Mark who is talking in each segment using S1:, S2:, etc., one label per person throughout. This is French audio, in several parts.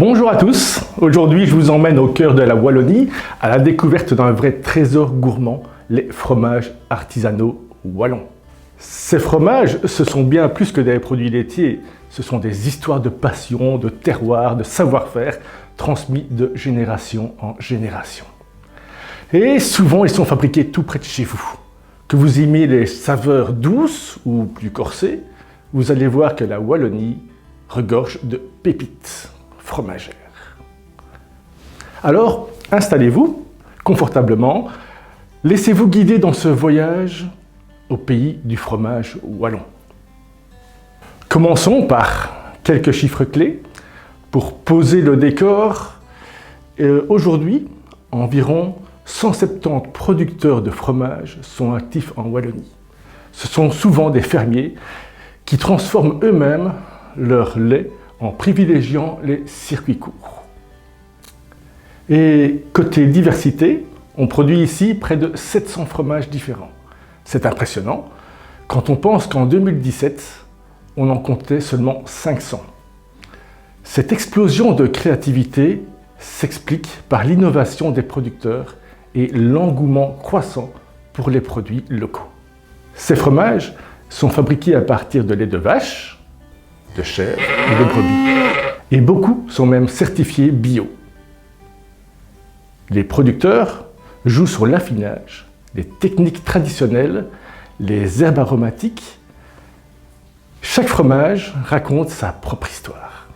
S1: Bonjour à tous, aujourd'hui je vous emmène au cœur de la Wallonie à la découverte d'un vrai trésor gourmand, les fromages artisanaux wallons. Ces fromages, ce sont bien plus que des produits laitiers, ce sont des histoires de passion, de terroir, de savoir-faire transmis de génération en génération. Et souvent ils sont fabriqués tout près de chez vous. Que vous aimiez les saveurs douces ou plus corsées, vous allez voir que la Wallonie regorge de pépites fromagères. Alors, installez-vous confortablement, laissez-vous guider dans ce voyage au pays du fromage wallon. Commençons par quelques chiffres clés pour poser le décor. Aujourd'hui, environ 170 producteurs de fromage sont actifs en Wallonie. Ce sont souvent des fermiers qui transforment eux-mêmes leur lait en privilégiant les circuits courts. Et côté diversité, on produit ici près de 700 fromages différents. C'est impressionnant quand on pense qu'en 2017, on en comptait seulement 500. Cette explosion de créativité s'explique par l'innovation des producteurs et l'engouement croissant pour les produits locaux. Ces fromages sont fabriqués à partir de lait de vache, de chèvre et de brebis. Et beaucoup sont même certifiés bio. Les producteurs jouent sur l'affinage, les techniques traditionnelles, les herbes aromatiques. Chaque fromage raconte sa propre histoire.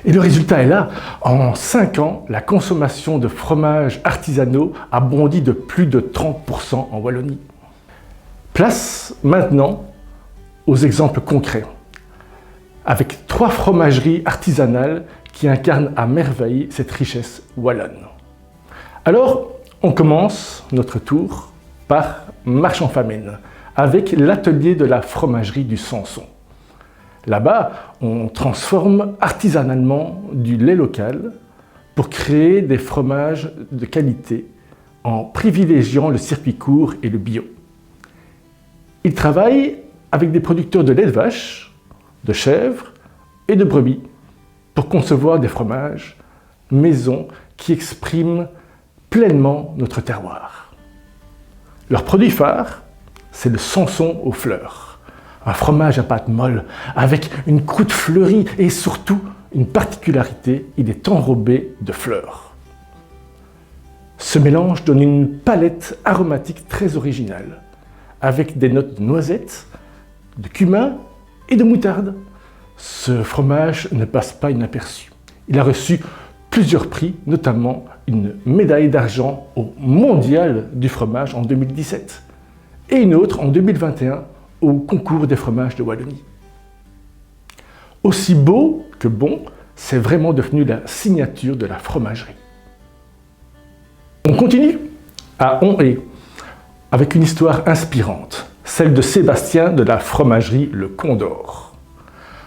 S1: Et le résultat est là. En 5 ans, la consommation de fromages artisanaux a bondi de plus de 30% en Wallonie. Place maintenant aux exemples concrets, avec 3 fromageries artisanales qui incarnent à merveille cette richesse wallonne. Alors, on commence notre tour par Marchand-Famenne, avec l'atelier de la fromagerie du Sanson. Là-bas, on transforme artisanalement du lait local pour créer des fromages de qualité en privilégiant le circuit court et le bio. Ils travaillent avec des producteurs de lait de vache, de chèvre et de brebis pour concevoir des fromages maison qui expriment pleinement notre terroir. Leur produit phare, c'est le Sanson aux fleurs, un fromage à pâte molle avec une croûte fleurie et surtout une particularité, il est enrobé de fleurs. Ce mélange donne une palette aromatique très originale avec des notes de noisettes, de cumin et de moutarde. Ce fromage ne passe pas inaperçu. Il a reçu plusieurs prix, notamment une médaille d'argent au Mondial du fromage en 2017 et une autre en 2021 au concours des fromages de Wallonie. Aussi beau que bon, c'est vraiment devenu la signature de la fromagerie. On continue à Onhé avec une histoire inspirante, celle de Sébastien de la fromagerie Le Condor.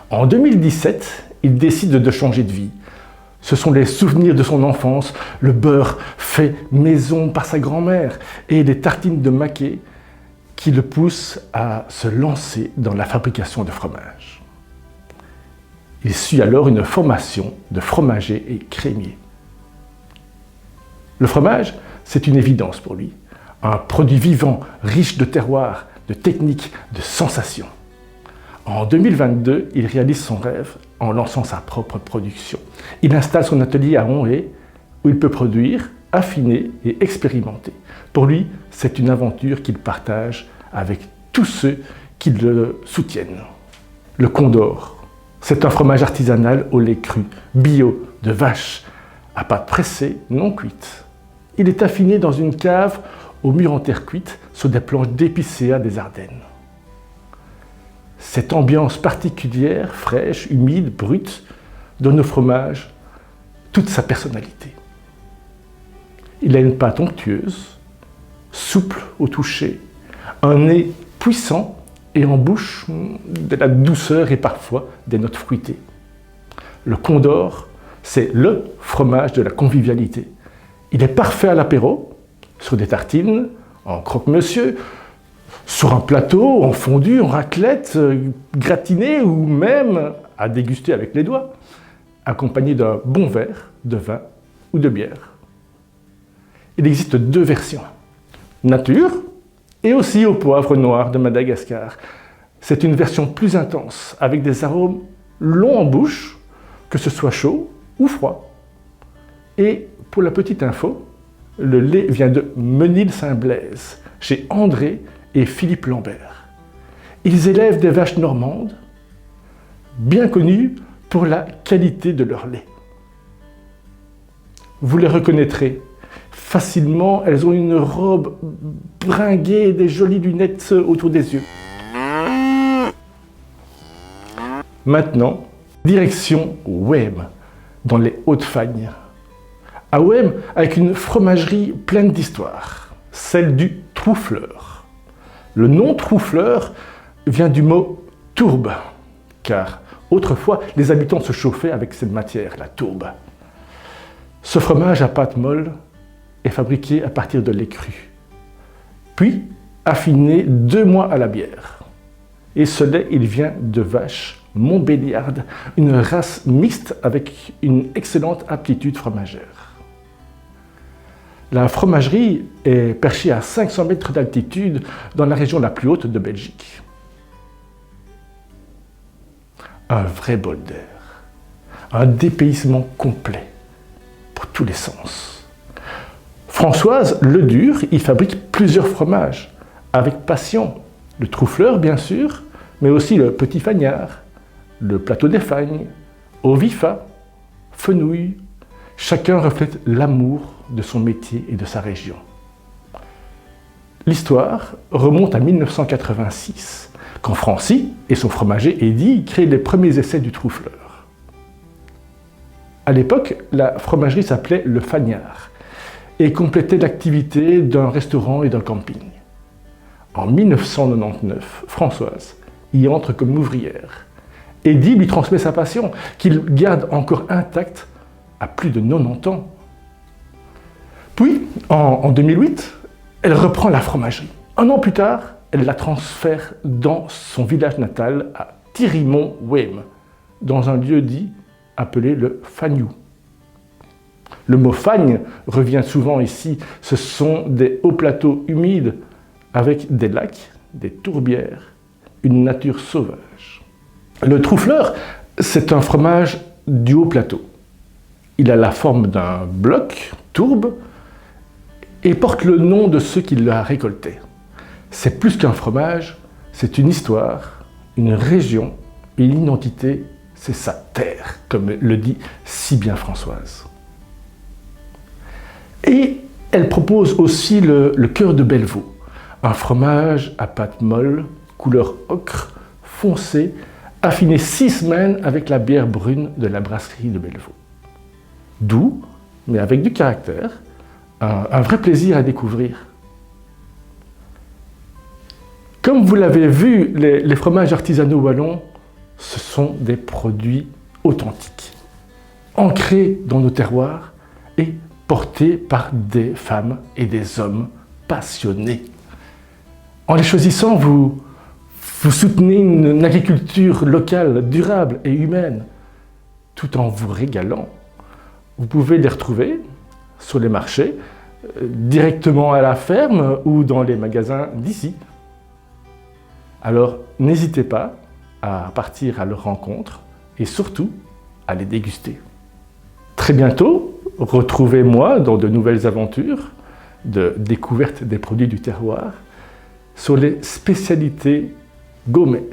S1: En 2017, il décide de changer de vie. Ce sont les souvenirs de son enfance, le beurre fait maison par sa grand-mère et les tartines de maquet qui le poussent à se lancer dans la fabrication de fromage. Il suit alors une formation de fromager et crémier. Le fromage, c'est une évidence pour lui. Un produit vivant, riche de terroir, de techniques, de sensations. En 2022, il réalise son rêve en lançant sa propre production. Il installe son atelier à Onhé où il peut produire, affiner et expérimenter. Pour lui, c'est une aventure qu'il partage avec tous ceux qui le soutiennent. Le Condor, c'est un fromage artisanal au lait cru, bio, de vache, à pâte pressée, non cuite. Il est affiné dans une cave au mur en terre cuite sur des planches d'épicéa des Ardennes. Cette ambiance particulière, fraîche, humide, brute, donne au fromage toute sa personnalité. Il a une pâte onctueuse, souple au toucher, un nez puissant et en bouche de la douceur et parfois des notes fruitées. Le Condor, c'est le fromage de la convivialité. Il est parfait à l'apéro, sur des tartines, en croque-monsieur, sur un plateau, en fondue, en raclette, gratiné ou même à déguster avec les doigts. accompagné d'un bon verre de vin ou de bière. Il existe 2 versions, nature et aussi au poivre noir de Madagascar. C'est une version plus intense, avec des arômes longs en bouche, que ce soit chaud ou froid. Et pour la petite info, le lait vient de Menil-Saint-Blaise, chez André et Philippe Lambert. Ils élèvent des vaches normandes, bien connues pour la qualité de leur lait. Vous les reconnaîtrez facilement, elles ont une robe bringuée et des jolies lunettes autour des yeux. Maintenant, direction Wem, dans les Hauts-de-Fagne. À Wem, avec une fromagerie pleine d'histoire, celle du Troufleur. Le nom Troufleur vient du mot tourbe, car autrefois, les habitants se chauffaient avec cette matière, la tourbe. Ce fromage à pâte molle est fabriqué à partir de lait cru, puis affiné 2 mois à la bière. Et ce lait, il vient de vaches montbéliardes, une race mixte avec une excellente aptitude fromagère. La fromagerie est perchée à 500 mètres d'altitude dans la région la plus haute de Belgique. Un vrai bol d'air, un dépaysement complet pour tous les sens. Françoise Ledur y fabrique plusieurs fromages, avec passion. Le Troufleur, bien sûr, mais aussi le Petit Fagnard, le Plateau des Fagnes, Ovifa, Fenouil. Chacun reflète l'amour de son métier et de sa région. L'histoire remonte à 1986, quand Francy et son fromager Eddy créent les premiers essais du Troufleur. À l'époque, la fromagerie s'appelait Le Fagnard et complétait l'activité d'un restaurant et d'un camping. En 1999, Françoise y entre comme ouvrière. Eddy lui transmet sa passion, qu'il garde encore intacte à plus de 90 ans. Puis, en 2008, elle reprend la fromagerie. 1 an plus tard, elle la transfère dans son village natal à Thirimont-Wem, dans un lieu-dit appelé le Fagnou. Le mot fagne revient souvent ici. Ce sont des hauts plateaux humides avec des lacs, des tourbières, une nature sauvage. Le Troufleur, c'est un fromage du haut plateau. Il a la forme d'un bloc, tourbe, et porte le nom de ceux qui l'ont récolté. C'est plus qu'un fromage, c'est une histoire, une région, une identité, c'est sa terre, comme le dit si bien Françoise. Et elle propose aussi le cœur de Bellevaux, un fromage à pâte molle, couleur ocre, foncé, affiné 6 semaines avec la bière brune de la brasserie de Bellevaux. Doux, mais avec du caractère, un vrai plaisir à découvrir. Comme vous l'avez vu, les fromages artisanaux wallons, ce sont des produits authentiques, ancrés dans nos terroirs et portés par des femmes et des hommes passionnés. En les choisissant, vous soutenez une agriculture locale, durable et humaine, tout en vous régalant. Vous pouvez les retrouver sur les marchés, directement à la ferme ou dans les magasins d'ici. Alors, n'hésitez pas à partir à leur rencontre et surtout à les déguster. Très bientôt, retrouvez-moi dans de nouvelles aventures de découverte des produits du terroir sur les spécialités Gomez.